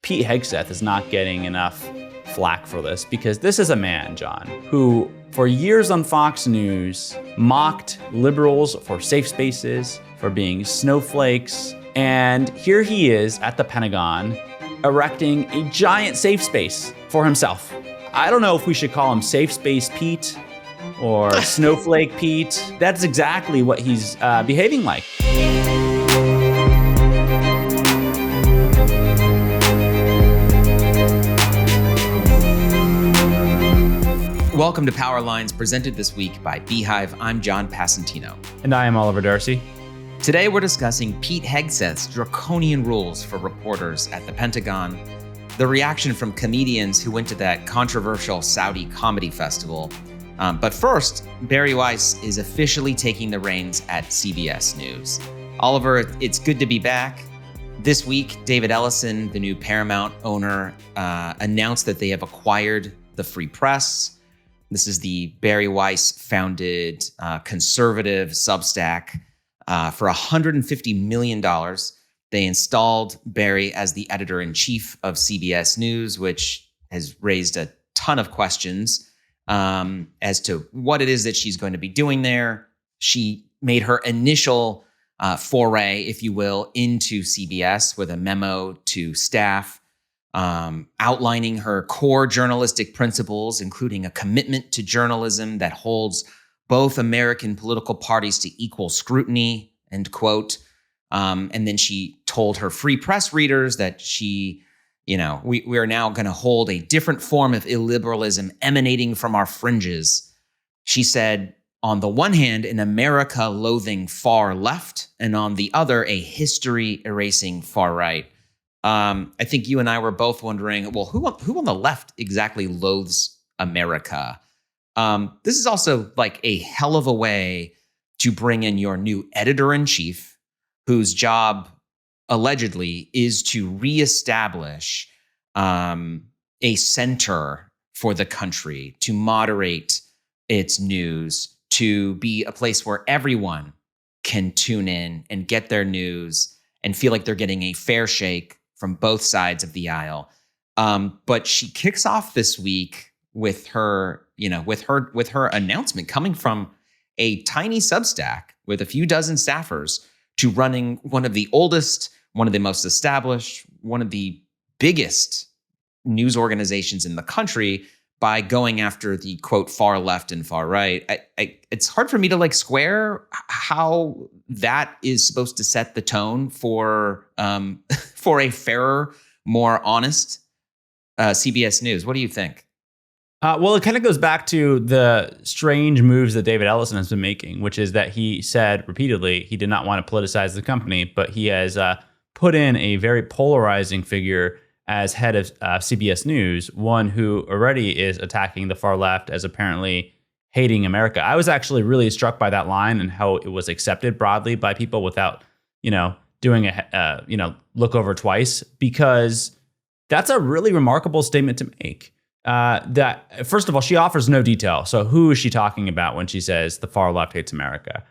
Pete Hegseth is not getting enough flack for this, because this is a man, John, who for years on Fox News mocked liberals for safe spaces, for being snowflakes. And here he is at the Pentagon erecting a giant safe space for himself. I don't know if we should call him Safe Space Pete or Snowflake Pete. That's exactly what he's behaving like. Welcome to Power Lines, presented this week by Beehive. I'm John Passantino. And I am Oliver Darcy. Today we're discussing Pete Hegseth's draconian rules for reporters at the Pentagon, the reaction from comedians who went to that controversial Saudi comedy festival. But first, Bari Weiss is officially taking the reins at CBS News. Oliver, it's good to be back. This week, David Ellison, the new Paramount owner, announced that they have acquired the Free Press. This is the Bari Weiss founded conservative Substack for $150 million. They installed Bari as the editor-in-chief of CBS News, which has raised a ton of questions as to what it is that she's going to be doing there. She made her initial foray, if you will, into CBS with a memo to staff outlining her core journalistic principles, including a commitment to journalism that holds both American political parties to equal scrutiny, end quote. And then she told her Free Press readers that we are now going to hold a different form of illiberalism emanating from our fringes. She said, on the one hand, an America loathing far left, and on the other, a history erasing far right. I think you and I were both wondering, well, who on the left exactly loathes America? This is also like a hell of a way to bring in your new editor-in-chief, whose job allegedly is to reestablish a center for the country, to moderate its news, to be a place where everyone can tune in and get their news and feel like they're getting a fair shake from both sides of the aisle. But she kicks off this week with her announcement coming from a tiny Substack with a few dozen staffers to running one of the oldest, one of the most established, one of the biggest news organizations in the country by going after the quote far left and far right. It's hard for me to square how that is supposed to set the tone for a fairer, more honest CBS News. What do you think? Well, it kind of goes back to the strange moves that David Ellison has been making, which is that he said repeatedly he did not want to politicize the company, but he has put in a very polarizing figure as head of CBS News, one who already is attacking the far left as apparently hating America. I was actually really struck by that line and how it was accepted broadly by people without, doing a look over twice, because that's a really remarkable statement to make. That first of all, she offers no detail. So who is she talking about when she says the far left hates America?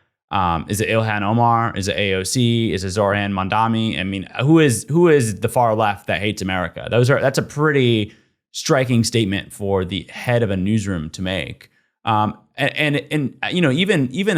Is it Ilhan Omar? Is it AOC? Is it Zoran Mondami? I mean, who is the far left that hates America? That's a pretty striking statement for the head of a newsroom to make. Even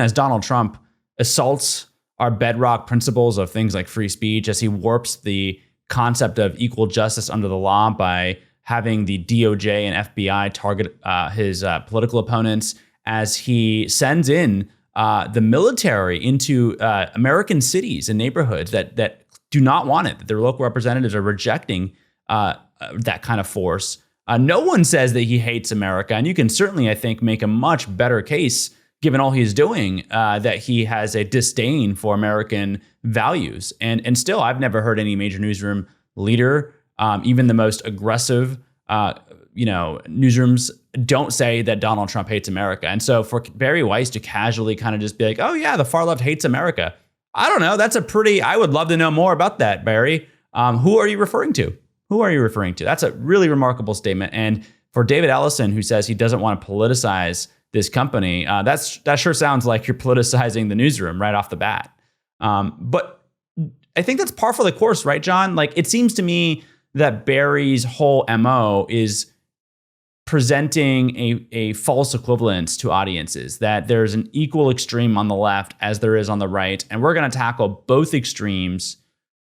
as Donald Trump assaults our bedrock principles of things like free speech, as he warps the concept of equal justice under the law by having the DOJ and FBI target his political opponents, as he sends in the military into American cities and neighborhoods that do not want it, that their local representatives are rejecting that kind of force. No one says that he hates America, and you can certainly, I think, make a much better case, given all he's doing, that he has a disdain for American values. And still, I've never heard any major newsroom leader, even the most aggressive newsrooms, don't say that Donald Trump hates America. And so for Bari Weiss to casually kind of just be like, oh yeah, the far left hates America. I don't know. I would love to know more about that, Bari. Who are you referring to? That's a really remarkable statement. And for David Ellison, who says he doesn't want to politicize this company, that sure sounds like you're politicizing the newsroom right off the bat. But I think that's par for the course, right, John? Like, it seems to me that Bari's whole MO is presenting a false equivalence to audiences, that there's an equal extreme on the left as there is on the right, and we're going to tackle both extremes,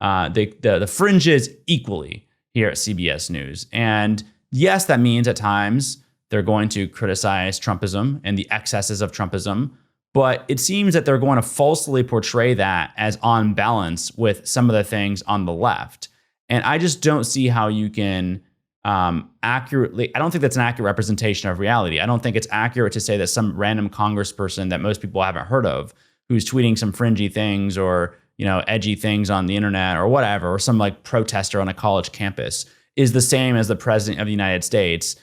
the fringes equally here at CBS News. And yes, that means at times they're going to criticize Trumpism and the excesses of Trumpism, but it seems that they're going to falsely portray that as on balance with some of the things on the left. And I just don't see how you can accurately, I don't think that's an accurate representation of reality. I don't think it's accurate to say that some random congressperson that most people haven't heard of, who's tweeting some fringy things or, edgy things on the internet or whatever, or some like protester on a college campus, is the same as the president of the United States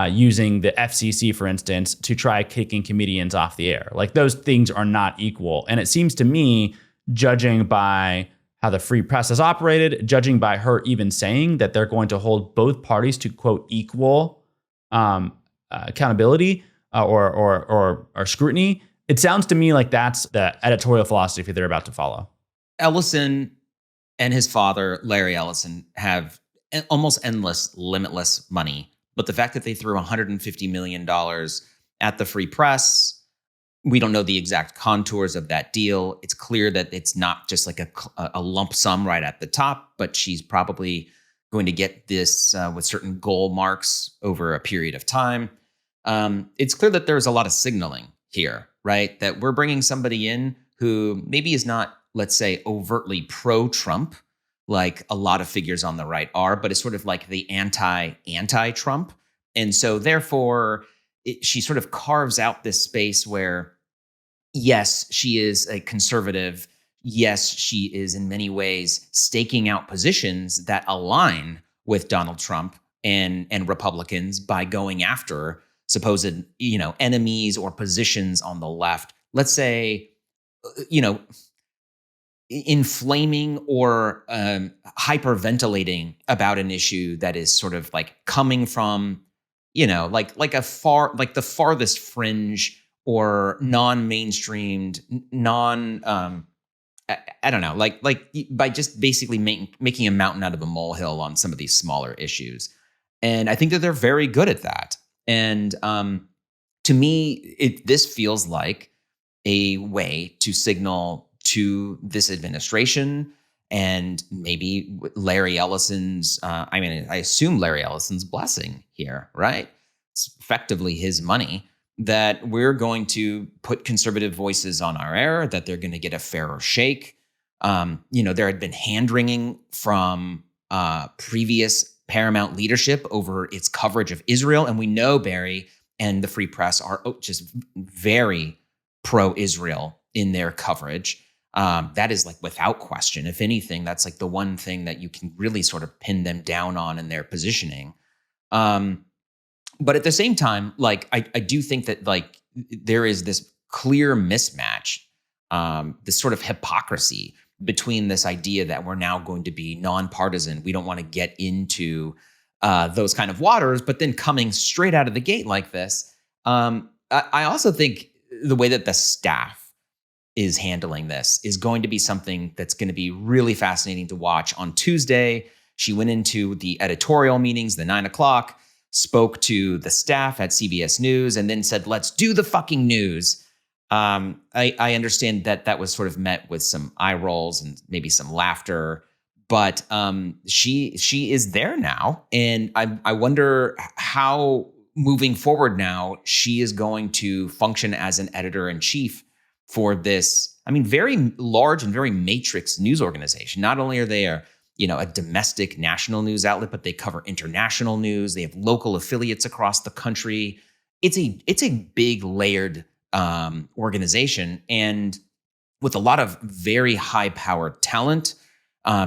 using the FCC, for instance, to try kicking comedians off the air. Like, those things are not equal. And it seems to me, judging by how the free press has operated, judging by her even saying that they're going to hold both parties to, quote, equal accountability or scrutiny, it sounds to me like that's the editorial philosophy they're about to follow. Ellison and his father, Larry Ellison, have almost endless, limitless money. But the fact that they threw $150 million at the free press, we don't know the exact contours of that deal. It's clear that it's not just like a lump sum right at the top, but she's probably going to get this with certain goal marks over a period of time. It's clear that there's a lot of signaling here, right? That we're bringing somebody in who maybe is not, let's say, overtly pro-Trump, like a lot of figures on the right are, but it's sort of like the anti-Trump. And so therefore, she sort of carves out this space where, yes, she is a conservative. Yes, she is in many ways staking out positions that align with Donald Trump and Republicans by going after supposed, enemies or positions on the left. Let's say, inflaming or hyperventilating about an issue that is sort of like coming from, like the farthest fringe or non-mainstreamed, I don't know, like by just basically making a mountain out of a molehill on some of these smaller issues. And I think that they're very good at that. And to me, this feels like a way to signal to this administration and maybe Larry Ellison's, I assume Larry Ellison's blessing here, right? It's effectively his money, that we're going to put conservative voices on our air, that they're going to get a fairer shake. There had been hand-wringing from previous Paramount leadership over its coverage of Israel. And we know Bari and the Free Press are just very pro-Israel in their coverage. That is like without question. If anything, that's like the one thing that you can really sort of pin them down on in their positioning. But at the same time, like I do think that like there is this clear mismatch, this sort of hypocrisy between this idea that we're now going to be nonpartisan. We don't want to get into those kind of waters, but then coming straight out of the gate like this. I also think the way that the staff is handling this is going to be something that's going to be really fascinating to watch. On Tuesday, she went into the editorial meetings, the 9 o'clock, spoke to the staff at CBS News, and then said, let's do the fucking news. I understand that was sort of met with some eye rolls and maybe some laughter, but she is there now. And I wonder how moving forward now she is going to function as an editor-in-chief for this, very large and very matrix news organization. Not only are they a domestic national news outlet, but they cover international news. They have local affiliates across the country. It's a big layered organization, and with a lot of very high-powered talent.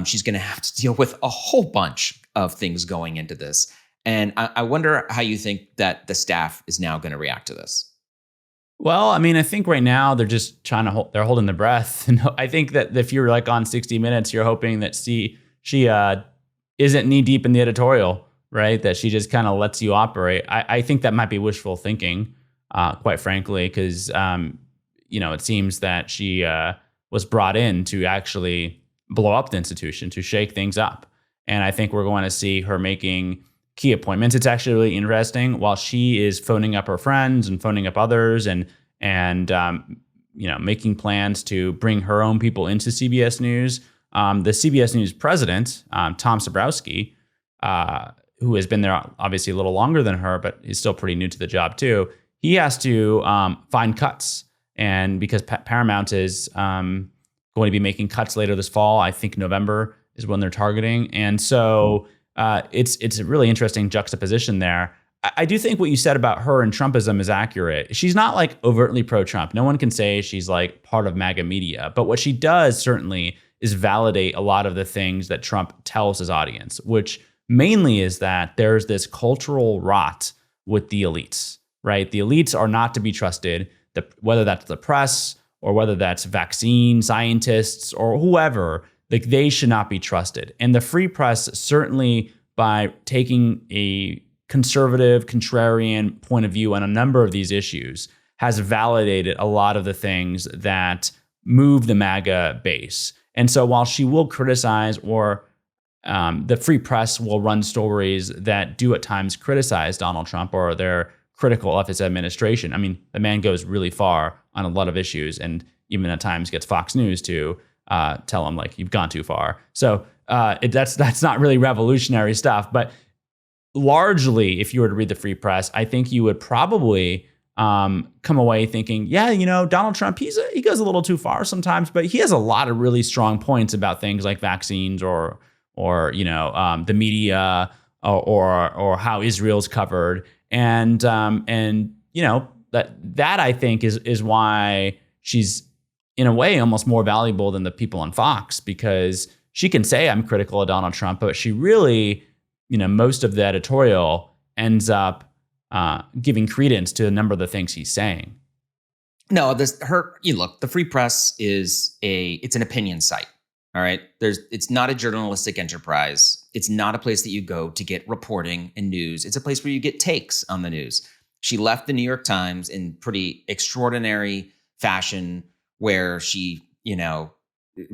She's going to have to deal with a whole bunch of things going into this. And I wonder how you think that the staff is now going to react to this. Well, I think right now they're just trying to they're holding their breath. And I think that if you're like on 60 Minutes, you're hoping that she isn't knee deep in the editorial, right? That she just kind of lets you operate. I think that might be wishful thinking, quite frankly, because, it seems that she was brought in to actually blow up the institution, to shake things up. And I think we're going to see her making key appointments. It's actually really interesting. While she is phoning up her friends and phoning up others and making plans to bring her own people into CBS News, the CBS News president, Tom Sabrowski, who has been there obviously a little longer than her, but is still pretty new to the job too. He has to find cuts, and because Paramount is going to be making cuts later this fall, I think November is when they're targeting, and so it's a really interesting juxtaposition there. I do think what you said about her and Trumpism is accurate. She's not like overtly pro-Trump. No one can say she's like part of MAGA media, but what she does certainly is validate a lot of the things that Trump tells his audience, which mainly is that there's this cultural rot with the elites, right? The elites are not to be trusted, whether that's the press or whether that's vaccine scientists or whoever, like they should not be trusted. And the free press, certainly by taking a conservative, contrarian point of view on a number of these issues, has validated a lot of the things that move the MAGA base. And so while she will criticize or the free press will run stories that do at times criticize Donald Trump or they're critical of his administration. I mean, the man goes really far on a lot of issues and even at times gets Fox News to tell him like, you've gone too far. So that's not really revolutionary stuff. But largely, if you were to read the free press, I think you would probably come away thinking, yeah, Donald Trump, he goes a little too far sometimes, but he has a lot of really strong points about things like vaccines or the media or how Israel's covered. And that I think is why she's in a way almost more valuable than the people on Fox, because she can say I'm critical of Donald Trump, but she really, most of the editorial ends up giving credence to a number of the things he's saying. No, look, the free press it's an opinion site. All right. It's not a journalistic enterprise. It's not a place that you go to get reporting and news. It's a place where you get takes on the news. She left the New York Times in pretty extraordinary fashion where she,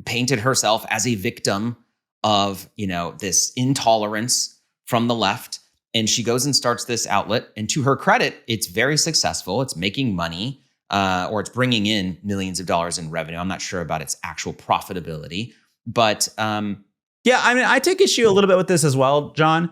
painted herself as a victim of, this intolerance from the left. And she goes and starts this outlet. And to her credit, it's very successful. It's making money or it's bringing in millions of dollars in revenue. I'm not sure about its actual profitability. But yeah, I mean, I take issue a little bit with this as well, John.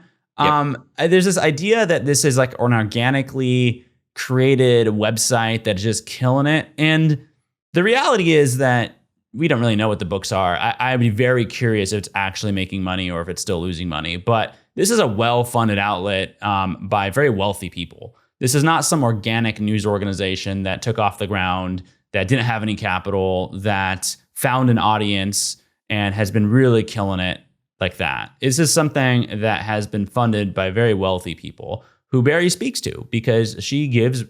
There's this idea that this is like an organically created website that's just killing it. And the reality is that we don't really know what the books are. I'd be very curious if it's actually making money or if it's still losing money. But this is a well-funded outlet by very wealthy people. This is not some organic news organization that took off the ground, that didn't have any capital, that found an audience and has been really killing it like that. This is something that has been funded by very wealthy people who Bari speaks to, because she gives,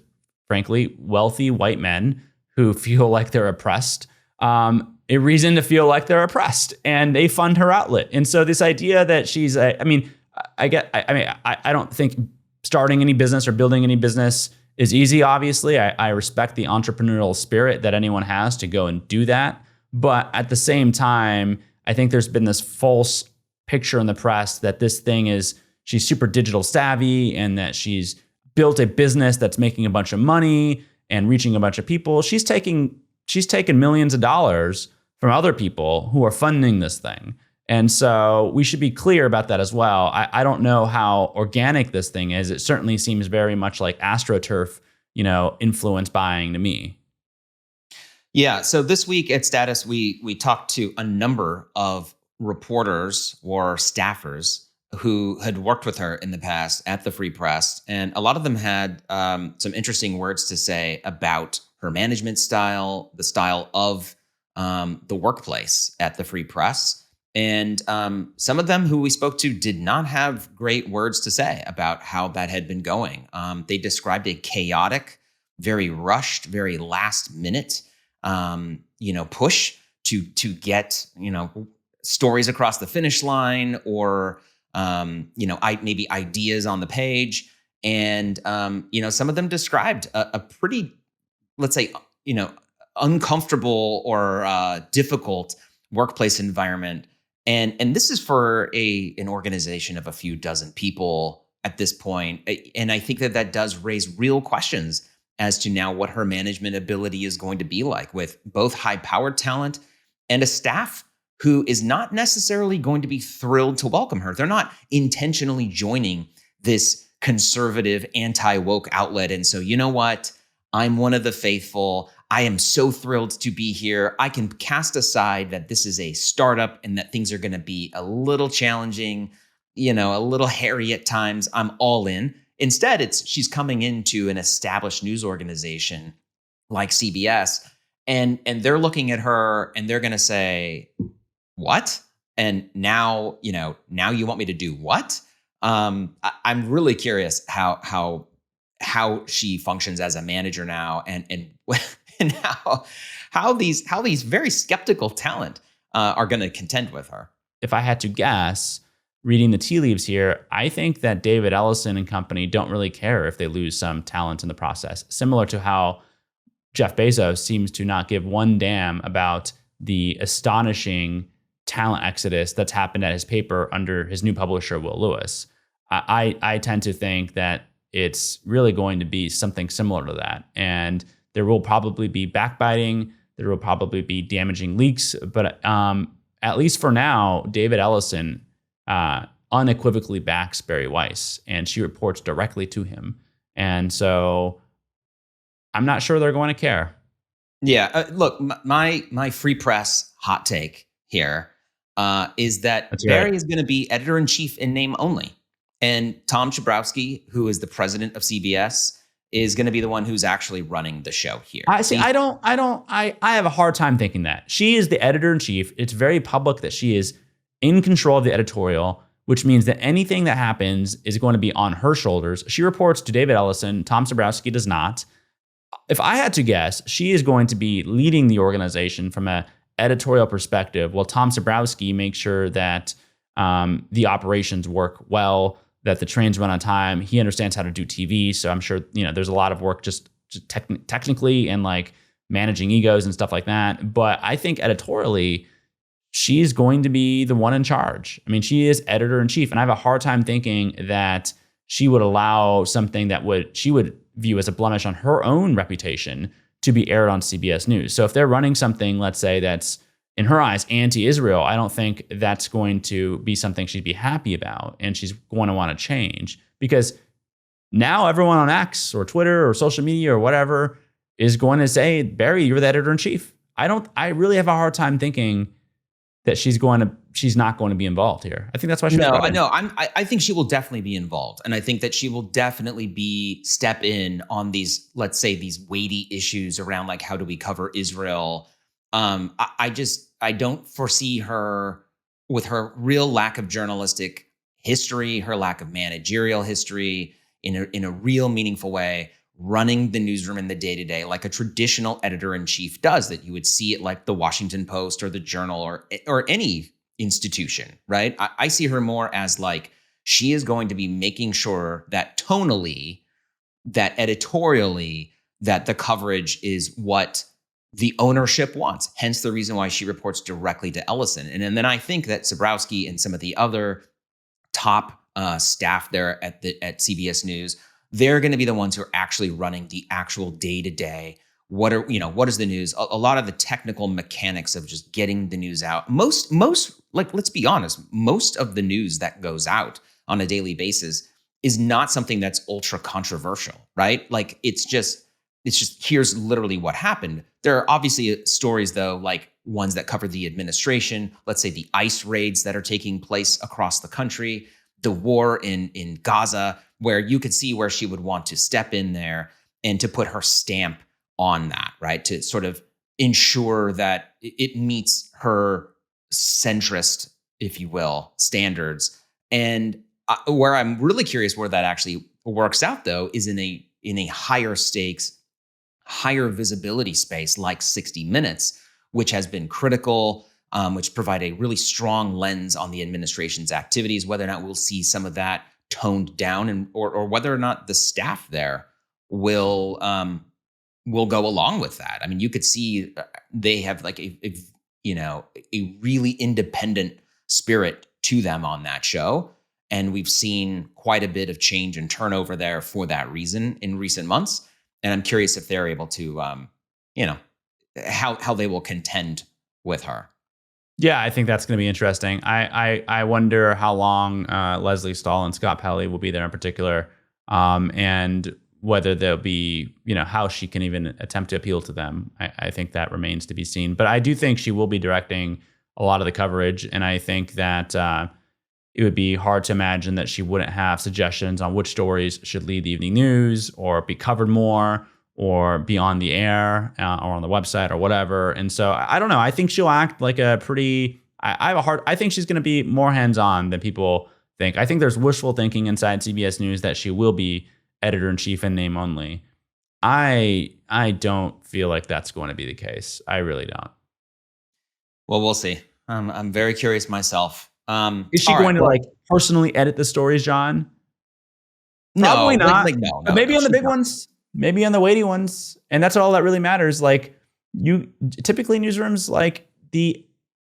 frankly, wealthy white men who feel like they're oppressed a reason to feel like they're oppressed, and they fund her outlet. And so this idea that she's, I don't think starting any business or building any business is easy. Obviously, I respect the entrepreneurial spirit that anyone has to go and do that. But at the same time, I think there's been this false picture in the press that this thing she's super digital savvy and that she's built a business that's making a bunch of money and reaching a bunch of people. She's taken millions of dollars from other people who are funding this thing. And so we should be clear about that as well. I don't know how organic this thing is. It certainly seems very much like AstroTurf, influence buying to me. Yeah. So this week at Status, we talked to a number of reporters or staffers who had worked with her in the past at the Free Press. And a lot of them had some interesting words to say about her management style, the style of the workplace at the Free Press. And some of them who we spoke to did not have great words to say about how that had been going. They described a chaotic, very rushed, very last minute push to get, stories across the finish line or, maybe ideas on the page. And, some of them described a pretty, let's say, uncomfortable or difficult workplace environment And this is for an organization of a few dozen people at this point. And I think that does raise real questions as to now what her management ability is going to be like, with both high-powered talent and a staff who is not necessarily going to be thrilled to welcome her. They're not intentionally joining this conservative, anti-woke outlet. And so, you know what? I'm one of the faithful. I am so thrilled to be here. I can cast aside that this is a startup and that things are going to be a little challenging, a little hairy at times. I'm all in. Instead, she's coming into an established news organization like CBS, and they're looking at her and they're going to say, "What?" And now you want me to do what? I'm really curious how she functions as a manager now, and and how these very skeptical talent are going to contend with her. If I had to guess, reading the tea leaves here, I think that David Ellison and company don't really care if they lose some talent in the process, similar to how Jeff Bezos seems to not give one damn about the astonishing talent exodus that's happened at his paper under his new publisher, Will Lewis. I tend to think that it's really going to be something similar to that. And there will probably be backbiting. There will probably be damaging leaks. But at least for now, David Ellison unequivocally backs Bari Weiss, and she reports directly to him. And so I'm not sure they're going to care. Yeah. Look, my free press hot take here is that Bari is going to be editor-in-chief in name only. And Tom Chabrowski, who is the president of CBS, is going to be the one who's actually running the show here. I have a hard time thinking that. She is the editor-in-chief. It's very public that she is in control of the editorial, which means that anything that happens is going to be on her shoulders. She reports to David Ellison. Tom Chabrowski does not. If I had to guess, she is going to be leading the organization from an editorial perspective, while Tom Chabrowski makes sure that the operations work well, that the trains run on time. He understands how to do TV, so I'm sure there's a lot of work just technically and like managing egos and stuff like that. But I think editorially, she's going to be the one in charge. I mean, she is editor-in-chief, and I have a hard time thinking that she would allow something that she would view as a blemish on her own reputation to be aired on CBS News. So if they're running something, let's say, that's in her eyes anti-Israel, I don't think that's going to be something she'd be happy about, and she's going to want to change, because now everyone on X or Twitter or social media or whatever is going to say, Bari, you're the editor-in-chief. I really have a hard time thinking that she's not going to be involved here. I think that's why she. I think she will definitely be involved, and I think that she will definitely step in on these, let's say, these weighty issues around like how do we cover Israel. I don't foresee her, with her real lack of journalistic history, her lack of managerial history, in a real meaningful way, running the newsroom in the day-to-day like a traditional editor-in-chief does, that you would see it like the Washington Post or the Journal or any institution, right? I see her more as like, she is going to be making sure that tonally, that editorially, that the coverage is what the ownership wants. Hence the reason why she reports directly to Ellison. And then I think that Chabrowski and some of the other top staff there at CBS News, they're going to be the ones who are actually running the actual day-to-day. What is the news? A lot of the technical mechanics of just getting the news out. Most, like, let's be honest, most of the news that goes out on a daily basis is not something that's ultra controversial, right? Like, it's just here's literally what happened. There are obviously stories, though, like ones that cover the administration, let's say the ICE raids that are taking place across the country, the war in Gaza, where you could see where she would want to step in there and to put her stamp on that, right? To sort of ensure that it meets her centrist, if you will, standards. And where I'm really curious where that actually works out, though, is in a higher stakes, higher visibility space like 60 Minutes, which has been critical, which provide a really strong lens on the administration's activities, whether or not we'll see some of that toned down, or whether or not the staff there will go along with that. I mean, you could see they have like a really independent spirit to them on that show. And we've seen quite a bit of change and turnover there for that reason in recent months. And I'm curious if they're able to, how they will contend with her. Yeah, I think that's going to be interesting. I wonder how long Leslie Stahl and Scott Pelley will be there in particular, and whether they'll be, how she can even attempt to appeal to them. I think that remains to be seen. But I do think she will be directing a lot of the coverage, and I think that it would be hard to imagine that she wouldn't have suggestions on which stories should lead the evening news or be covered more or be on the air or on the website or whatever. And so I don't know. I think she'll act like a pretty, I think she's going to be more hands-on than people think. I think there's wishful thinking inside CBS News that she will be editor-in-chief in name only. I don't feel like that's going to be the case. I really don't. Well, we'll see. I'm very curious myself. Is she going to personally edit the stories, John? Probably not. No, but maybe on the big not. ones, maybe on the weighty ones, and that's all that really matters. Like you, typically newsrooms, like the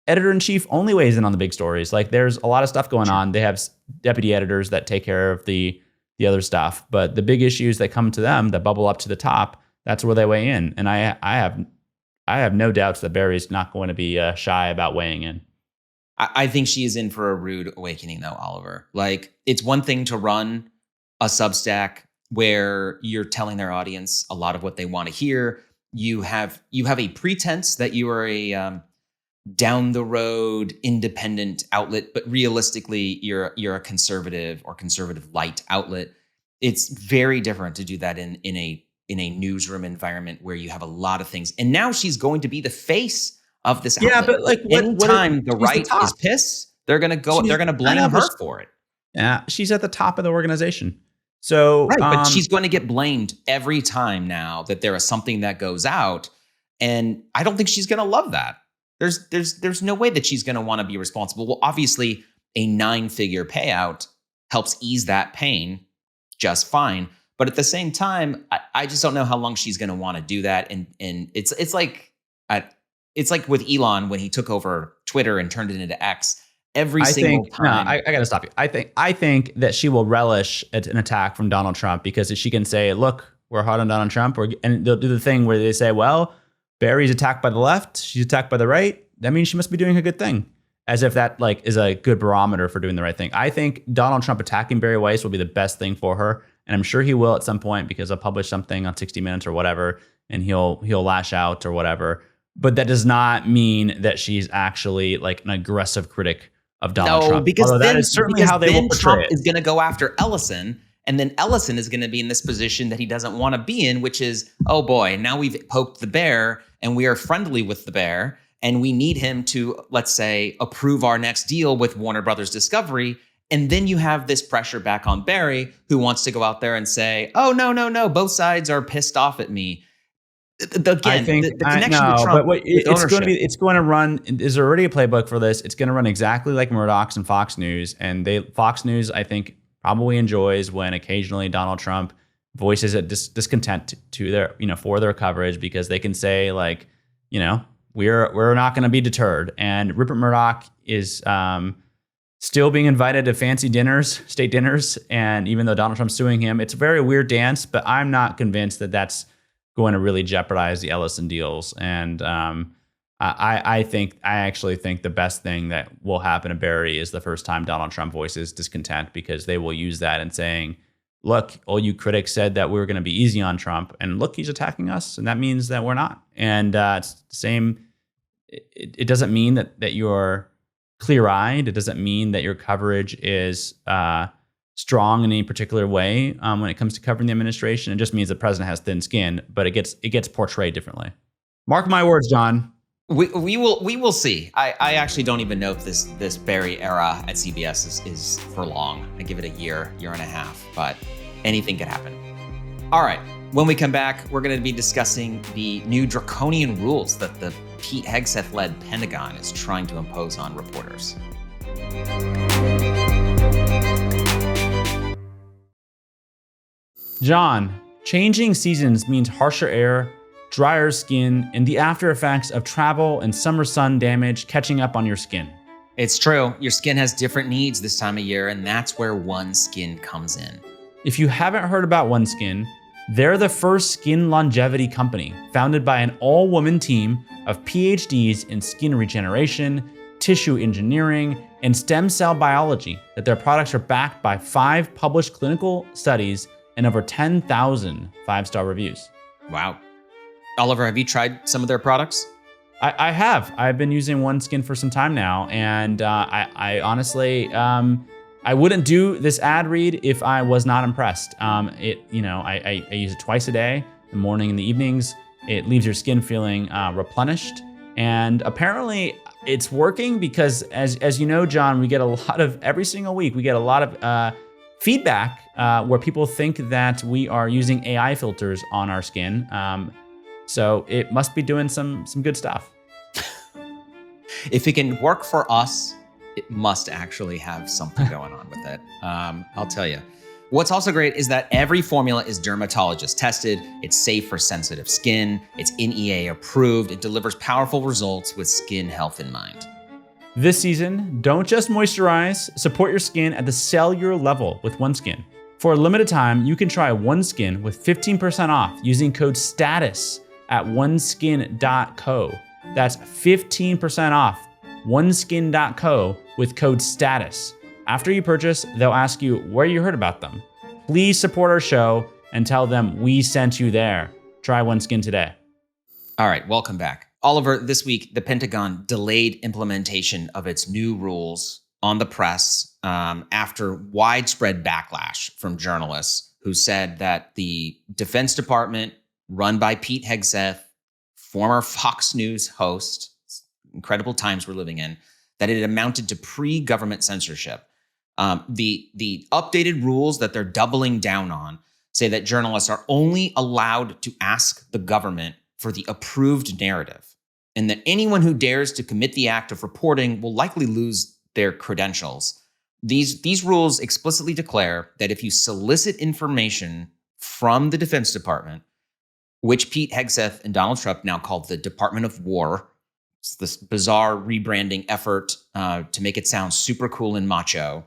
editor-in-chief only weighs in on the big stories. Like there's a lot of stuff going on. They have deputy editors that take care of the other stuff, but the big issues that come to them that bubble up to the top, that's where they weigh in. And I have no doubts that Bari's not going to be shy about weighing in. I think she is in for a rude awakening, though, Oliver. Like, it's one thing to run a Substack where you're telling their audience a lot of what they want to hear. You have a pretense that you are a down the road independent outlet, but realistically, you're a conservative or conservative light outlet. It's very different to do that in a newsroom environment where you have a lot of things. And now she's going to be the face of this outlet. Yeah, but like anytime the right is pissed, they're gonna blame her for it. Yeah, she's at the top of the organization. So right, but she's going to get blamed every time now that there is something that goes out, and I don't think she's going to love that. There's no way that she's going to want to be responsible. Well, obviously, a 9-figure payout helps ease that pain just fine, but at the same time, I just don't know how long she's going to want to do that. And it's like with Elon when he took over Twitter and turned it into X. Every single time. No, I got to stop you. I think that she will relish an attack from Donald Trump because she can say, look, we're hard on Donald Trump. And they'll do the thing where they say, well, Bari's attacked by the left. She's attacked by the right. That means she must be doing a good thing. As if that is a good barometer for doing the right thing. I think Donald Trump attacking Bari Weiss will be the best thing for her. And I'm sure he will at some point because I'll publish something on 60 Minutes or whatever, and he'll lash out or whatever. But that does not mean that she's actually like an aggressive critic of Donald Trump. Because that is certainly how they will portray Trump it. Is going to go after Ellison, and then Ellison is going to be in this position that he doesn't want to be in, which is, oh boy, now we've poked the bear and we are friendly with the bear, and we need him to, let's say, approve our next deal with Warner Brothers Discovery. And then you have this pressure back on Bari, who wants to go out there and say, oh, no, both sides are pissed off at me. Again, the connection to Trump, but it's going to run. There's already a playbook for this. It's going to run exactly like Murdoch's and Fox News. And Fox News, I think, probably enjoys when occasionally Donald Trump voices a discontent to their, for their coverage, because they can say like, we're not going to be deterred. And Rupert Murdoch is still being invited to fancy dinners, state dinners. And even though Donald Trump's suing him, it's a very weird dance. But I'm not convinced that that's going to really jeopardize the Ellison deals. And I actually think the best thing that will happen to Bari is the first time Donald Trump voices discontent, because they will use that in saying, look, all you critics said that we were going to be easy on Trump, and look, he's attacking us, and that means that we're not. And it's the same. It doesn't mean that you're clear-eyed. It doesn't mean that your coverage is strong in any particular way when it comes to covering the administration. It just means the president has thin skin, but it gets portrayed differently. Mark my words, John. We will see. I actually don't even know if this Bari era at CBS is for long. I give it a year and a half, but anything could happen. All right. When we come back, we're going to be discussing the new draconian rules that the Pete Hegseth-led Pentagon is trying to impose on reporters. John, changing seasons means harsher air, drier skin, and the after effects of travel and summer sun damage catching up on your skin. It's true. Your skin has different needs this time of year, and that's where OneSkin comes in. If you haven't heard about OneSkin, they're the first skin longevity company founded by an all-woman team of PhDs in skin regeneration, tissue engineering, and stem cell biology. That their products are backed by 5 published clinical studies and over 10,000 5-star reviews. Wow. Oliver, have you tried some of their products? I have. I've been using OneSkin for some time now, and I honestly, I wouldn't do this ad read if I was not impressed. I use it twice a day, the morning and the evenings. It leaves your skin feeling replenished, and apparently it's working because, as you know, John, we get a lot of every single week. We get a lot of feedback where people think that we are using AI filters on our skin. So it must be doing some good stuff. If it can work for us, it must actually have something going on with it. I'll tell you. What's also great is that every formula is dermatologist tested. It's safe for sensitive skin. It's NEA approved. It delivers powerful results with skin health in mind. This season, don't just moisturize, support your skin at the cellular level with OneSkin. For a limited time, you can try OneSkin with 15% off using code STATUS at oneskin.co. That's 15% off oneskin.co with code STATUS. After you purchase, they'll ask you where you heard about them. Please support our show and tell them we sent you there. Try OneSkin today. All right, welcome back. Oliver, this week, the Pentagon delayed implementation of its new rules on the press after widespread backlash from journalists who said that the Defense Department, run by Pete Hegseth, former Fox News host, incredible times we're living in, that it amounted to pre-government censorship. The updated rules that they're doubling down on say that journalists are only allowed to ask the government for the approved narrative, and that anyone who dares to commit the act of reporting will likely lose their credentials. These rules explicitly declare that if you solicit information from the Defense Department, which Pete Hegseth and Donald Trump now call the Department of War, it's this bizarre rebranding effort to make it sound super cool and macho,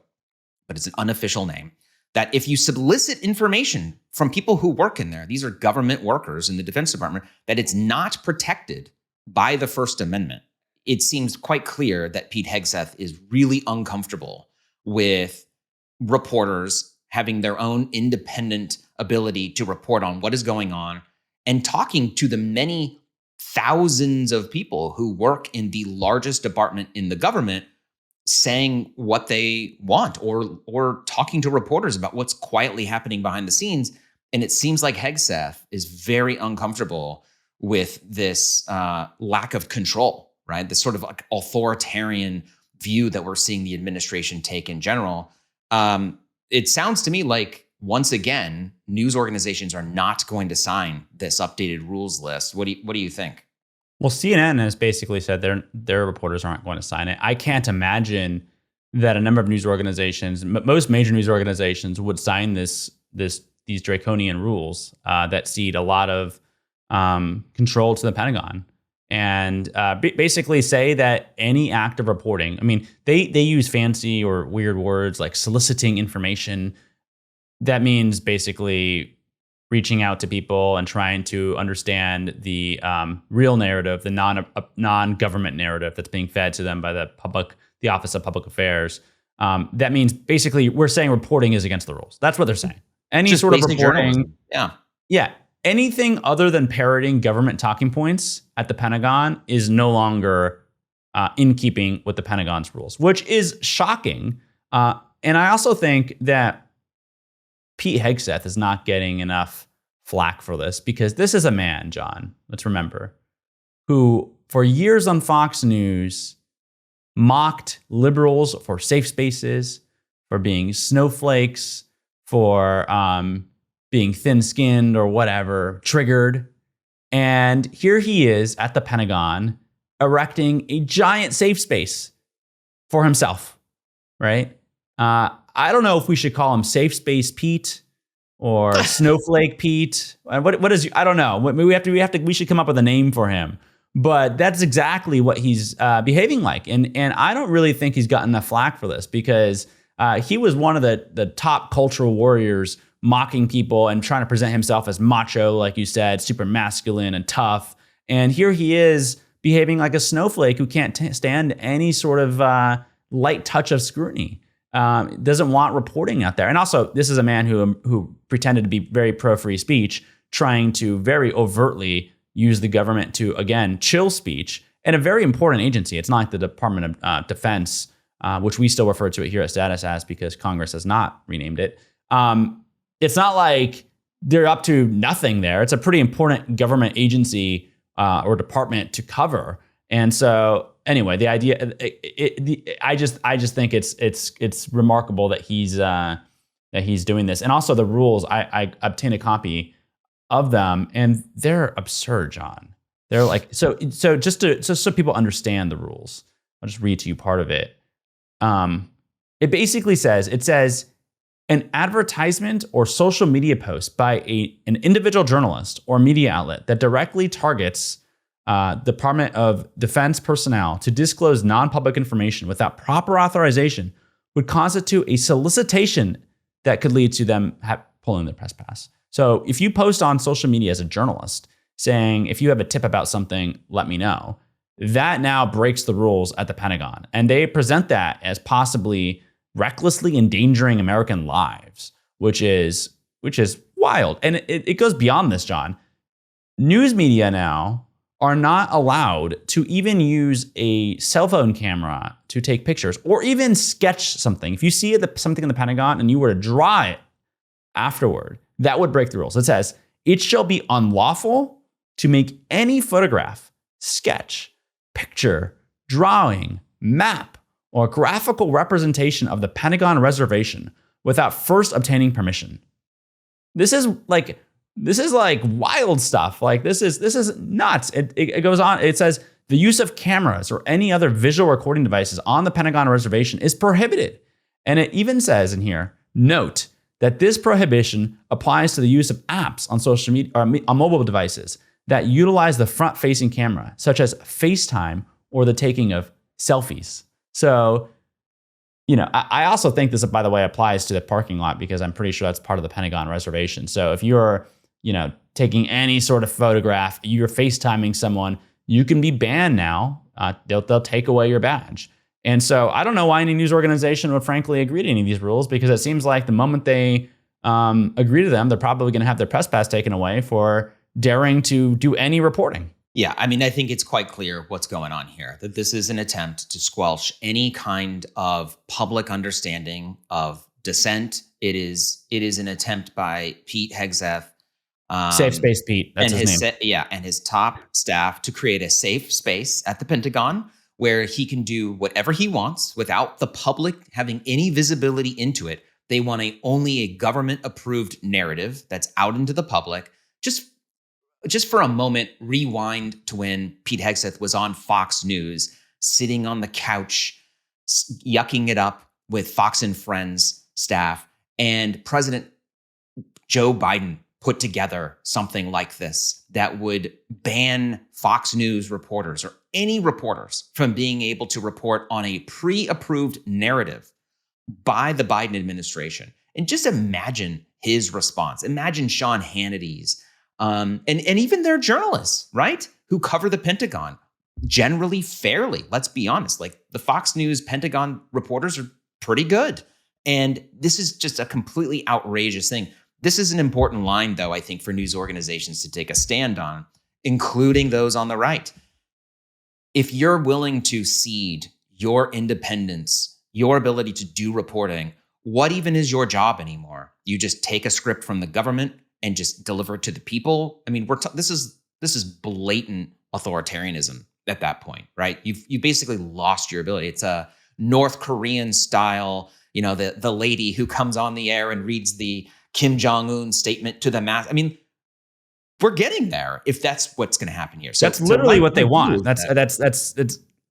but it's an unofficial name, that if you solicit information from people who work in there, these are government workers in the Defense Department, that it's not protected by the First Amendment. It seems quite clear that Pete Hegseth is really uncomfortable with reporters having their own independent ability to report on what is going on and talking to the many thousands of people who work in the largest department in the government, saying what they want or talking to reporters about what's quietly happening behind the scenes. And it seems like Hegseth is very uncomfortable with this lack of control, right? This sort of like authoritarian view that we're seeing the administration take in general. It sounds to me like, once again, news organizations are not going to sign this updated rules list. What do you think? Well, CNN has basically said their reporters aren't going to sign it. I can't imagine that a number of news organizations, most major news organizations, would sign these draconian rules that cede a lot of control to the Pentagon and basically say that any act of reporting, I mean, they use fancy or weird words like soliciting information. That means basically reaching out to people and trying to understand the real narrative, the non-government narrative that's being fed to them by the Office of Public Affairs. That means basically we're saying reporting is against the rules. That's what they're saying. Any Just sort of basic reporting. journalism. Yeah. Anything other than parroting government talking points at the Pentagon is no longer in keeping with the Pentagon's rules, which is shocking. And I also think that Pete Hegseth is not getting enough flack for this because this is a man, John, let's remember, who for years on Fox News mocked liberals for safe spaces, for being snowflakes, for being thin-skinned or whatever, triggered. And here he is at the Pentagon erecting a giant safe space for himself, right? I don't know if we should call him Safe Space Pete or Snowflake Pete. What is? I don't know. We should come up with a name for him. But that's exactly what he's behaving like. And I don't really think he's gotten enough flack for this, because he was one of the top cultural warriors, mocking people and trying to present himself as macho, like you said, super masculine and tough. And here he is behaving like a snowflake who can't stand any sort of light touch of scrutiny. Doesn't want reporting out there. And also, this is a man who pretended to be very pro-free speech, trying to very overtly use the government to, again, chill speech, and a very important agency. It's not like the Department of Defense, which we still refer to it here at Status as, because Congress has not renamed it. It's not like they're up to nothing there. It's a pretty important government agency or department to cover. And so, anyway, the idea, I just think it's remarkable that he's doing this. And also the rules, I obtained a copy of them, and they're absurd, John. They're like, so just so people understand the rules, I'll just read to you part of it. It basically says, an advertisement or social media post by an individual journalist or media outlet that directly targets Department of Defense personnel to disclose non-public information without proper authorization would constitute a solicitation that could lead to them pulling their press pass. So if you post on social media as a journalist saying, if you have a tip about something, let me know, that now breaks the rules at the Pentagon. And they present that as possibly recklessly endangering American lives, which is wild. And it goes beyond this, John. News media now are not allowed to even use a cell phone camera to take pictures or even sketch something. If you see something in the Pentagon and you were to draw it afterward, that would break the rules. It says, it shall be unlawful to make any photograph, sketch, picture, drawing, map, or graphical representation of the Pentagon reservation without first obtaining permission. This is like wild stuff. Like this is nuts. It goes on. It says the use of cameras or any other visual recording devices on the Pentagon reservation is prohibited. And it even says in here, note that this prohibition applies to the use of apps on social media or on mobile devices that utilize the front-facing camera, such as FaceTime or the taking of selfies. So, I also think this, by the way, applies to the parking lot, because I'm pretty sure that's part of the Pentagon reservation. So if you're, taking any sort of photograph, you're FaceTiming someone, you can be banned now. They'll take away your badge. And so I don't know why any news organization would frankly agree to any of these rules, because it seems like the moment they agree to them, they're probably going to have their press pass taken away for daring to do any reporting. Yeah, I mean, I think it's quite clear what's going on here, that this is an attempt to squelch any kind of public understanding of dissent. It is an attempt by Pete Hegseth. Safe Space Pete, that's his name. And his top staff to create a safe space at the Pentagon where he can do whatever he wants without the public having any visibility into it. They want only a government-approved narrative that's out into the public. Just for a moment, rewind to when Pete Hegseth was on Fox News, sitting on the couch, yucking it up with Fox and Friends staff, and President Joe Biden put together something like this that would ban Fox News reporters or any reporters from being able to report on a pre-approved narrative by the Biden administration. And just imagine his response. Imagine Sean Hannity's, and even their journalists, right, who cover the Pentagon generally fairly. Let's be honest, like the Fox News Pentagon reporters are pretty good. And this is just a completely outrageous thing. This is an important line, though, I think, for news organizations to take a stand on, including those on the right. If you're willing to cede your independence, your ability to do reporting, what even is your job anymore? You just take a script from the government and just deliver it to the people? I mean, this is blatant authoritarianism at that point, right? You basically lost your ability. It's a North Korean style, the lady who comes on the air and reads the Kim Jong-un statement to the mass. I mean, we're getting there if that's what's going to happen here. So that's literally what they want. That's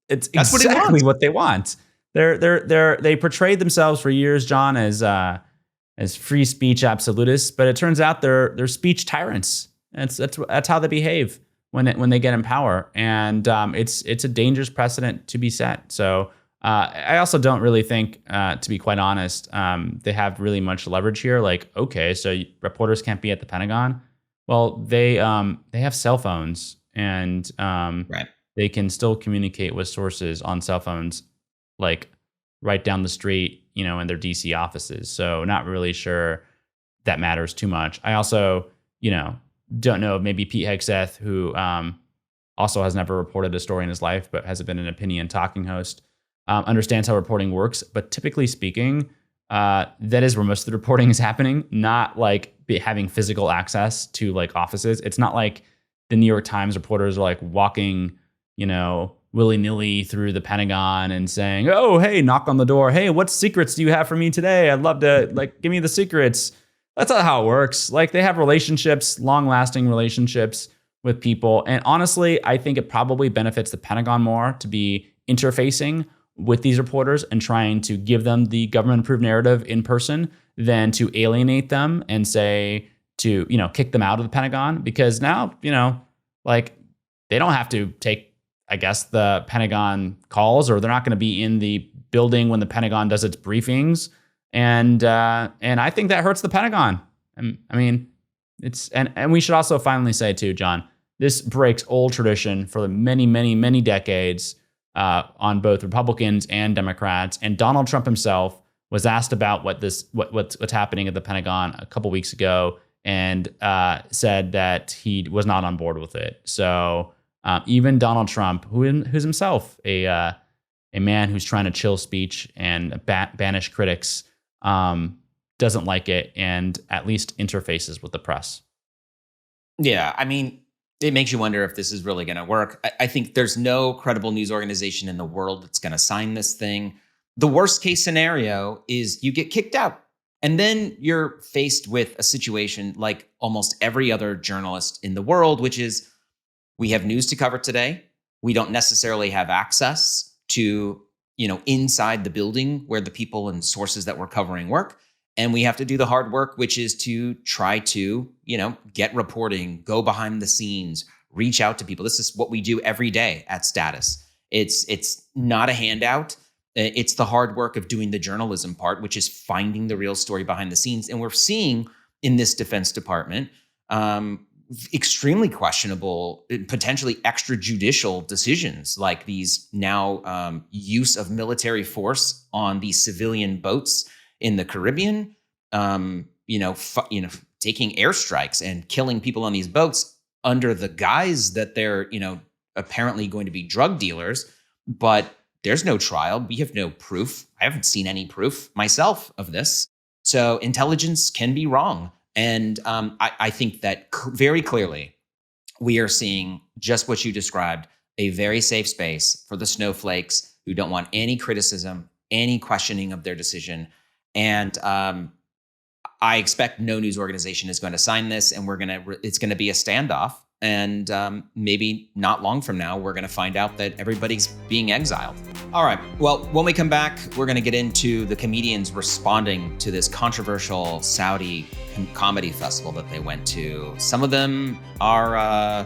exactly what they want. They portrayed themselves for years, John, as free speech absolutists, but it turns out they're speech tyrants. That's how they behave. when they get in power, and it's a dangerous precedent to be set. So I also don't really think, to be quite honest, they have really much leverage here. Like, okay, so reporters can't be at the Pentagon. Well, they have cell phones, and Right. they can still communicate with sources on cell phones, like right down the street, in their DC offices. So not really sure that matters too much. I also, don't know, maybe Pete Hegseth, who also has never reported a story in his life, but has been an opinion talking host, understands how reporting works. But typically speaking, that is where most of the reporting is happening, not like having physical access to like offices. It's not like the New York Times reporters are like walking, willy-nilly through the Pentagon and saying, oh, hey, knock on the door. Hey, what secrets do you have for me today? I'd love to, give me the secrets. That's not how it works. Like, they have relationships, long-lasting relationships with people. And honestly, I think it probably benefits the Pentagon more to be interfacing with these reporters and trying to give them the government-approved narrative in person than to alienate them and say to, kick them out of the Pentagon. Because now, they don't have to take, I guess, the Pentagon calls, or they're not going to be in the building when the Pentagon does its briefings. And I think that hurts the Pentagon. I mean, and we should also finally say too, John, this breaks old tradition for many, many, many decades on both Republicans and Democrats. And Donald Trump himself was asked about what's happening at the Pentagon a couple weeks ago, and said that he was not on board with it. So even Donald Trump, who's himself a man who's trying to chill speech and banish critics, doesn't like it, and at least interfaces with the press. Yeah, I mean, it makes you wonder if this is really going to work. I think there's no credible news organization in the world that's going to sign this thing. The worst case scenario is you get kicked out. And then you're faced with a situation like almost every other journalist in the world, which is, we have news to cover today. We don't necessarily have access to, inside the building where the people and sources that we're covering work. And we have to do the hard work, which is to try to, get reporting, go behind the scenes, reach out to people. This is what we do every day at Status. It's not a handout. It's the hard work of doing the journalism part, which is finding the real story behind the scenes. And we're seeing in this Defense Department extremely questionable, potentially extrajudicial decisions, like these now use of military force on these civilian boats in the Caribbean, taking airstrikes and killing people on these boats under the guise that they're, apparently going to be drug dealers, but there's no trial. We have no proof. I haven't seen any proof myself of this. So intelligence can be wrong. And I think that very clearly we are seeing just what you described, a very safe space for the snowflakes who don't want any criticism, any questioning of their decision. And I expect no news organization is going to sign this, and it's going to be a standoff. And maybe not long from now, we're going to find out that everybody's being exiled. All right. Well, when we come back, we're going to get into the comedians responding to this controversial Saudi comedy festival that they went to. Some of them are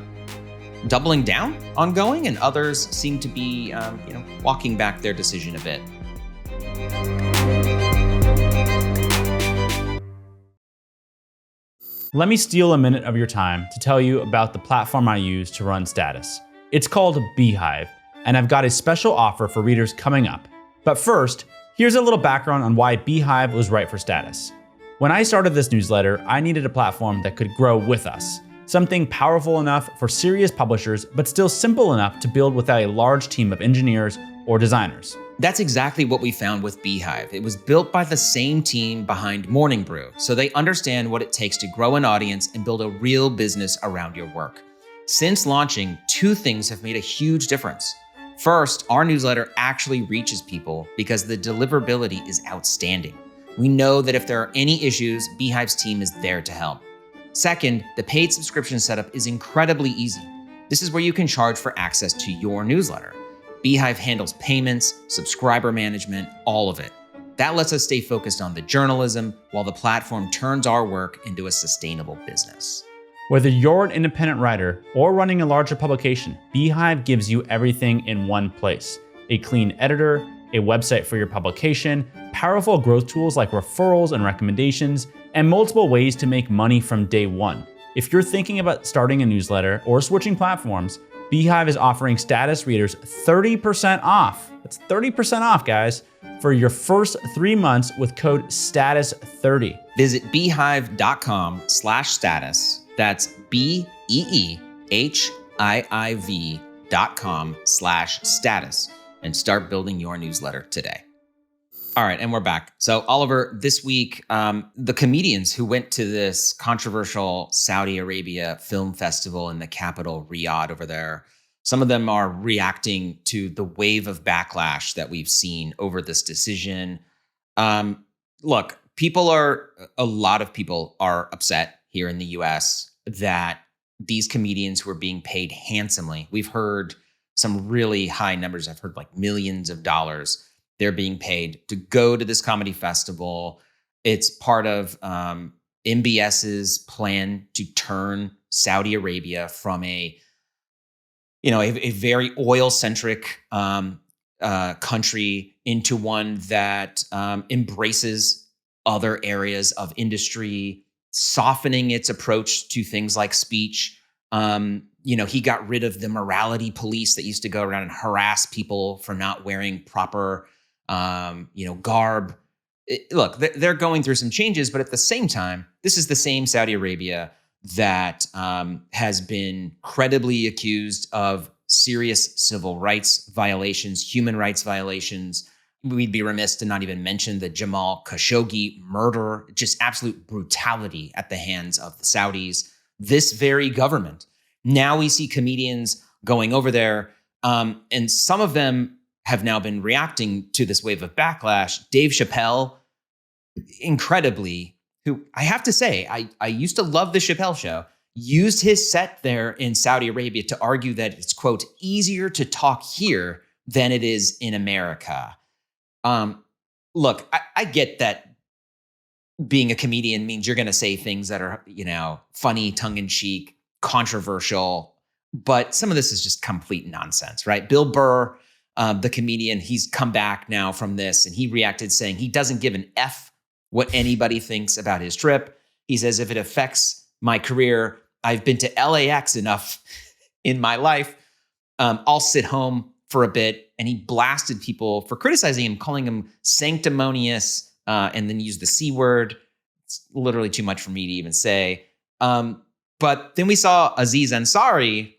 doubling down on going, and others seem to be, walking back their decision a bit. Let me steal a minute of your time to tell you about the platform I use to run Status. It's called Beehive, and I've got a special offer for readers coming up. But first, here's a little background on why Beehive was right for Status. When I started this newsletter, I needed a platform that could grow with us. Something powerful enough for serious publishers, but still simple enough to build without a large team of engineers or designers. That's exactly what we found with Beehive. It was built by the same team behind Morning Brew, so they understand what it takes to grow an audience and build a real business around your work. Since launching, two things have made a huge difference. First, our newsletter actually reaches people because the deliverability is outstanding. We know that if there are any issues, Beehive's team is there to help. Second, the paid subscription setup is incredibly easy. This is where you can charge for access to your newsletter. Beehive handles payments, subscriber management, all of it. That lets us stay focused on the journalism while the platform turns our work into a sustainable business. Whether you're an independent writer or running a larger publication, Beehive gives you everything in one place. A clean editor, a website for your publication, powerful growth tools like referrals and recommendations, and multiple ways to make money from day one. If you're thinking about starting a newsletter or switching platforms, Beehive is offering Status readers 30% off. That's 30% off, guys, for your first 3 months with code STATUS30. Visit beehive.com/status. That's BEEHIIV.com/status and start building your newsletter today. All right, and we're back. So Oliver, this week, the comedians who went to this controversial Saudi Arabia film festival in the capital, Riyadh, over there, some of them are reacting to the wave of backlash that we've seen over this decision. Look, a lot of people are upset here in the US that these comedians who are being paid handsomely. We've heard some really high numbers. I've heard like millions of dollars. They're being paid to go to this comedy festival. It's part of MBS's plan to turn Saudi Arabia from a very oil-centric country into one that embraces other areas of industry, softening its approach to things like speech. He got rid of the morality police that used to go around and harass people for not wearing proper garb. Look, they're going through some changes, but at the same time, this is the same Saudi Arabia that has been credibly accused of serious civil rights violations, human rights violations. We'd be remiss to not even mention the Jamal Khashoggi murder, just absolute brutality at the hands of the Saudis. This very government. Now we see comedians going over there, and some of them have now been reacting to this wave of backlash. Dave Chappelle, incredibly, who I have to say, I used to love the Chappelle Show, used his set there in Saudi Arabia to argue that it's, quote, easier to talk here than it is in America. Look, I get that being a comedian means you're going to say things that are, funny, tongue-in-cheek, controversial, but some of this is just complete nonsense, right? Bill Burr, the comedian, he's come back now from this, and he reacted saying he doesn't give an F what anybody thinks about his trip. He says, if it affects my career, I've been to LAX enough in my life. I'll sit home for a bit. And he blasted people for criticizing him, calling him sanctimonious, and then used the C word. It's literally too much for me to even say. But then we saw Aziz Ansari,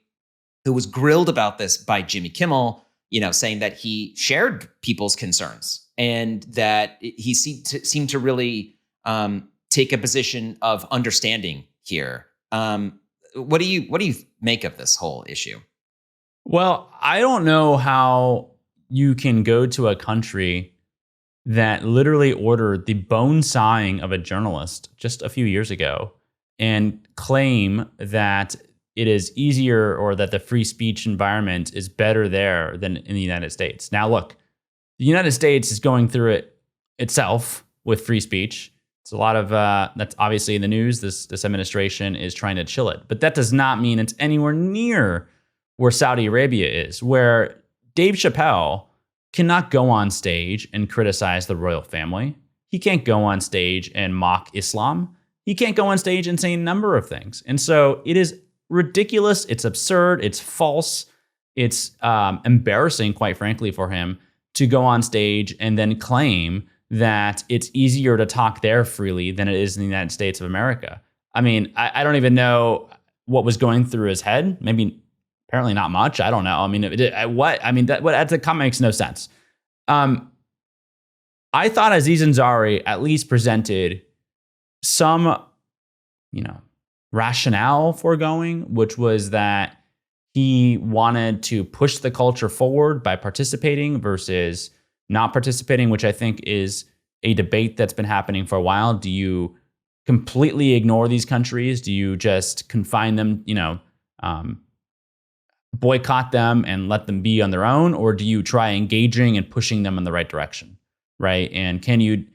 who was grilled about this by Jimmy Kimmel, saying that he shared people's concerns and that he seemed to really take a position of understanding here. What do you make of this whole issue? Well, I don't know how you can go to a country that literally ordered the bone sawing of a journalist just a few years ago and claim that it is easier or that the free speech environment is better there than in the United States. Now, look, the United States is going through it itself with free speech. It's a lot of that's obviously in the news. This administration is trying to chill it, but that does not mean it's anywhere near where Saudi Arabia is, where Dave Chappelle cannot go on stage and criticize the royal family. He can't go on stage and mock Islam. He can't go on stage and say a number of things. And so it is ridiculous. It's absurd. It's false. It's embarrassing, quite frankly, for him to go on stage and then claim that it's easier to talk there freely than it is in the United States of America. I mean, I don't even know what was going through his head. Maybe, apparently not much. I don't know. I mean, that comment makes no sense. I thought Aziz Ansari at least presented some, rationale for going, which was that he wanted to push the culture forward by participating versus not participating, which I think is a debate that's been happening for a while. Do you completely ignore these countries? Do you just confine them, boycott them and let them be on their own? Or do you try engaging and pushing them in the right direction, right? And can you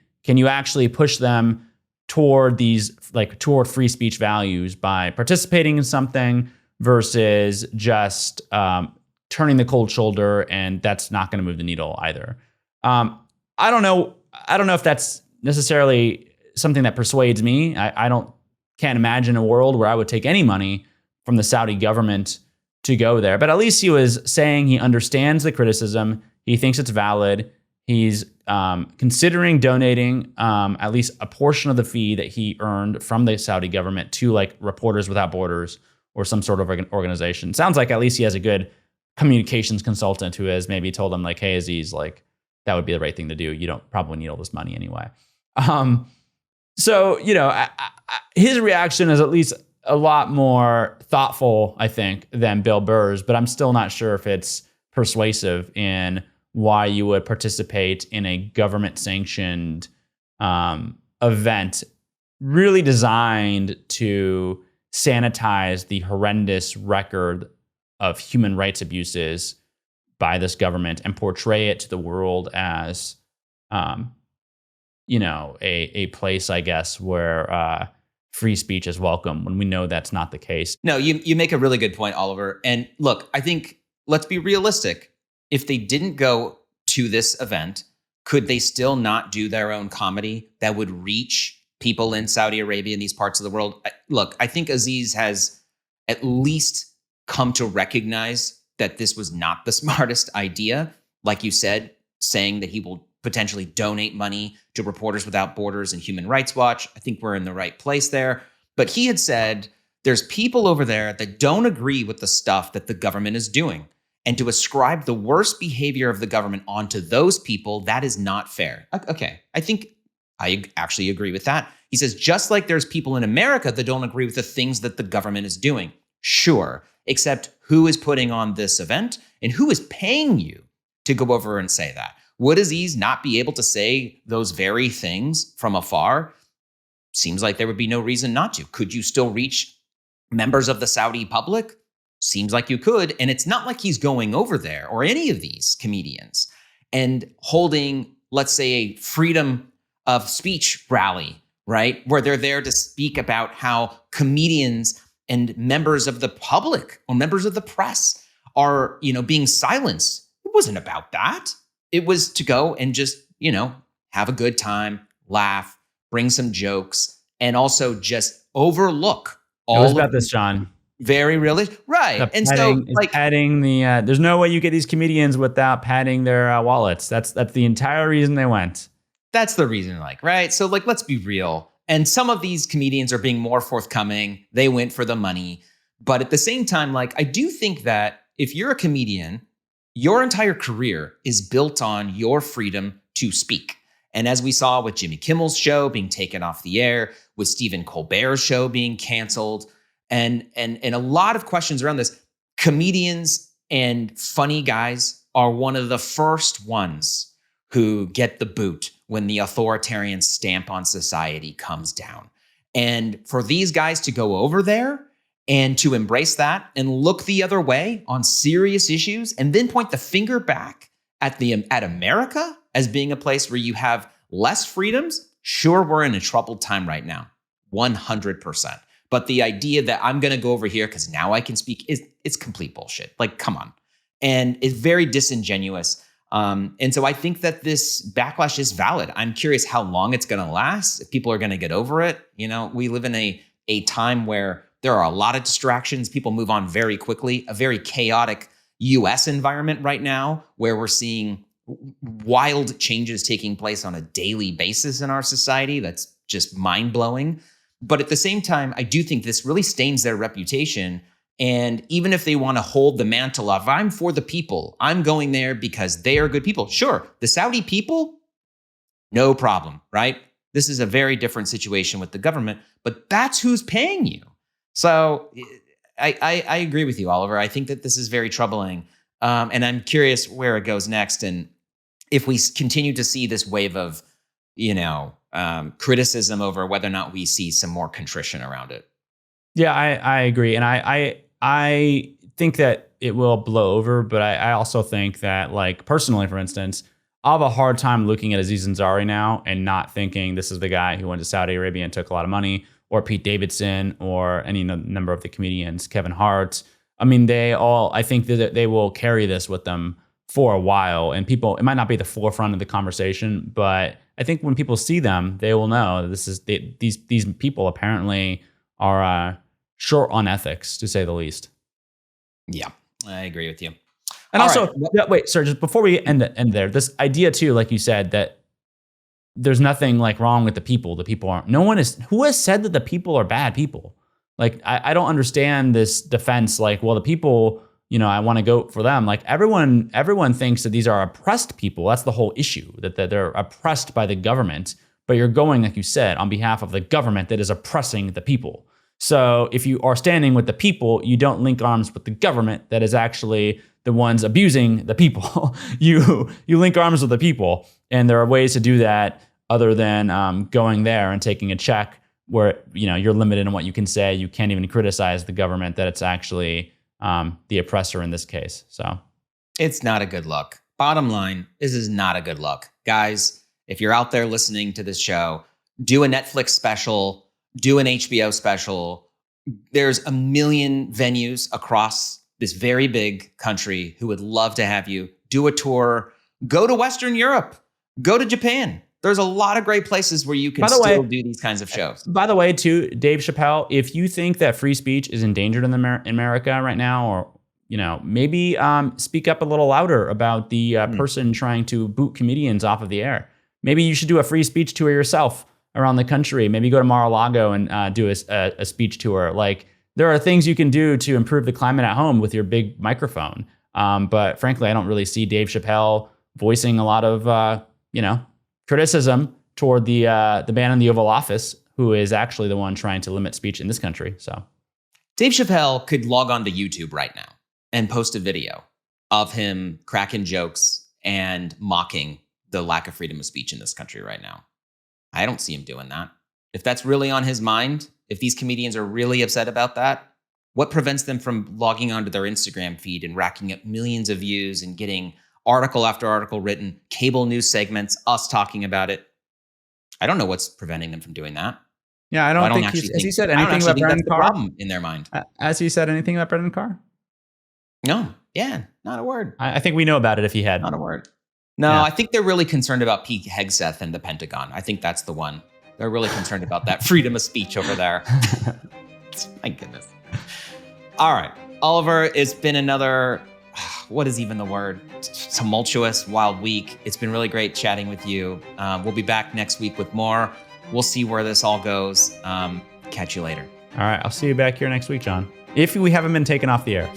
actually push them toward toward free speech values by participating in something versus just turning the cold shoulder, and that's not going to move the needle either. I don't know if that's necessarily something that persuades me. Can't imagine a world where I would take any money from the Saudi government to go there. But at least he was saying he understands the criticism. He thinks it's valid. He's considering donating at least a portion of the fee that he earned from the Saudi government to like Reporters Without Borders or some sort of organization. Sounds like at least he has a good communications consultant who has maybe told him like, hey, Aziz, like that would be the right thing to do. You don't probably need all this money anyway. So, his reaction is at least a lot more thoughtful, I think, than Bill Burr's, but I'm still not sure if it's persuasive in why you would participate in a government-sanctioned event really designed to sanitize the horrendous record of human rights abuses by this government and portray it to the world as, a place, I guess, where free speech is welcome, when we know that's not the case. No, you make a really good point, Oliver. And look, I think let's be realistic. If they didn't go to this event, could they still not do their own comedy that would reach people in Saudi Arabia and these parts of the world? Look, I think Aziz has at least come to recognize that this was not the smartest idea. Like you said, saying that he will potentially donate money to Reporters Without Borders and Human Rights Watch. I think we're in the right place there. But he had said, there's people over there that don't agree with the stuff that the government is doing. And to ascribe the worst behavior of the government onto those people, that is not fair. Okay, I think I actually agree with that. He says, just like there's people in America that don't agree with the things that the government is doing. Sure, except who is putting on this event and who is paying you to go over and say that? Would Aziz not be able to say those very things from afar? Seems like there would be no reason not to. Could you still reach members of the Saudi public? Seems like you could. And it's not like he's going over there, or any of these comedians, and holding, let's say, a freedom of speech rally, right? Where they're there to speak about how comedians and members of the public or members of the press are, being silenced. It wasn't about that. It was to go and just, have a good time, laugh, bring some jokes, and also just overlook all. It was about this, John. Very realistic, right? And so, padding the. There's no way you get these comedians without padding their wallets. That's the entire reason they went. That's the reason, right? So, let's be real. And some of these comedians are being more forthcoming. They went for the money, but at the same time, I do think that if you're a comedian, your entire career is built on your freedom to speak. And as we saw with Jimmy Kimmel's show being taken off the air, with Stephen Colbert's show being canceled, and a lot of questions around this, comedians and funny guys are one of the first ones who get the boot when the authoritarian stamp on society comes down. And for these guys to go over there and to embrace that and look the other way on serious issues, and then point the finger back at America as being a place where you have less freedoms, sure, we're in a troubled time right now, 100%. But the idea that I'm going to go over here because now I can speak it's complete bullshit. Come on. And it's very disingenuous. And so I think that this backlash is valid. I'm curious how long it's going to last, if people are going to get over it. We live in a time where there are a lot of distractions. People move on very quickly, a very chaotic US environment right now where we're seeing wild changes taking place on a daily basis in our society. That's just mind-blowing. But at the same time, I do think this really stains their reputation. And even if they want to hold the mantle of, I'm for the people, I'm going there because they are good people. Sure, the Saudi people, no problem, right? This is a very different situation with the government, but that's who's paying you. So I agree with you, Oliver. I think that this is very troubling. And I'm curious where it goes next. And if we continue to see this wave of, criticism over whether or not we see some more contrition around it. Yeah, I agree. And I think that it will blow over, but I also think that, personally, for instance, I'll have a hard time looking at Aziz Ansari now and not thinking this is the guy who went to Saudi Arabia and took a lot of money, or Pete Davidson, or any number of the comedians, Kevin Hart. I mean, I think that they will carry this with them for a while, and people, it might not be the forefront of the conversation, but I think when people see them, they will know that these people apparently are short on ethics, to say the least. Yeah, I agree with you. And all also, right. Wait, sir, just before we end there, this idea too, like you said, that there's nothing like wrong with the people. The people aren't. Who has said that the people are bad people? Like, I don't understand this defense. Like, well, the people, I want to go for them. Like everyone thinks that these are oppressed people. That's the whole issue, that they're oppressed by the government. But you're going, like you said, on behalf of the government that is oppressing the people. So if you are standing with the people, you don't link arms with the government that is actually the ones abusing the people. You link arms with the people, and there are ways to do that other than going there and taking a check where you're limited in what you can say. You can't even criticize the government that it's actually the oppressor in this case. So it's not a good look. Bottom line, this is not a good look. Guys, if you're out there listening to this show, do a Netflix special, do an HBO special. There's a million venues across this very big country who would love to have you. Do a tour. Go to Western Europe. Go to Japan. There's a lot of great places where you can still do these kinds of shows. By the way, too, Dave Chappelle, if you think that free speech is endangered in America right now, or maybe speak up a little louder about the person trying to boot comedians off of the air. Maybe you should do a free speech tour yourself around the country. Maybe go to Mar-a-Lago and do a speech tour. Like, there are things you can do to improve the climate at home with your big microphone. But frankly, I don't really see Dave Chappelle voicing a lot of, criticism toward the man in the Oval Office, who is actually the one trying to limit speech in this country. So Dave Chappelle could log on to YouTube right now and post a video of him cracking jokes and mocking the lack of freedom of speech in this country right now. I don't see him doing that. If that's really on his mind, if these comedians are really upset about that, what prevents them from logging onto their Instagram feed and racking up millions of views and getting article after article written, cable news segments, us talking about it? I don't know what's preventing them from doing that. Yeah, I don't think has he said anything about Brendan Carr? Problem in their mind. Has he said anything about Brendan Carr? No. Yeah, not a word. I think we know about it if he had. Not a word. No, yeah. I think they're really concerned about Pete Hegseth and the Pentagon. I think that's the one. They're really concerned about that freedom of speech over there. My goodness. All right, Oliver, it's been another, what is even the word? Tumultuous, wild week. It's been really great chatting with you. We'll be back next week with more. We'll see where this all goes. Catch you later. All right, I'll see you back here next week, John. If we haven't been taken off the air.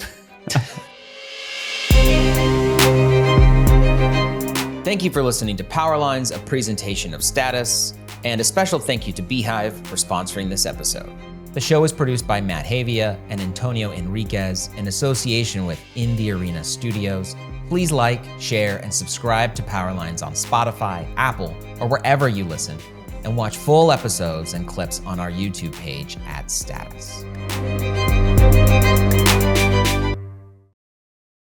Thank you for listening to Powerlines, a presentation of Status, and a special thank you to Beehive for sponsoring this episode. The show is produced by Matt Havia and Antonio Enriquez in association with In the Arena Studios. Please like, share, and subscribe to Powerlines on Spotify, Apple, or wherever you listen, and watch full episodes and clips on our YouTube page at Status.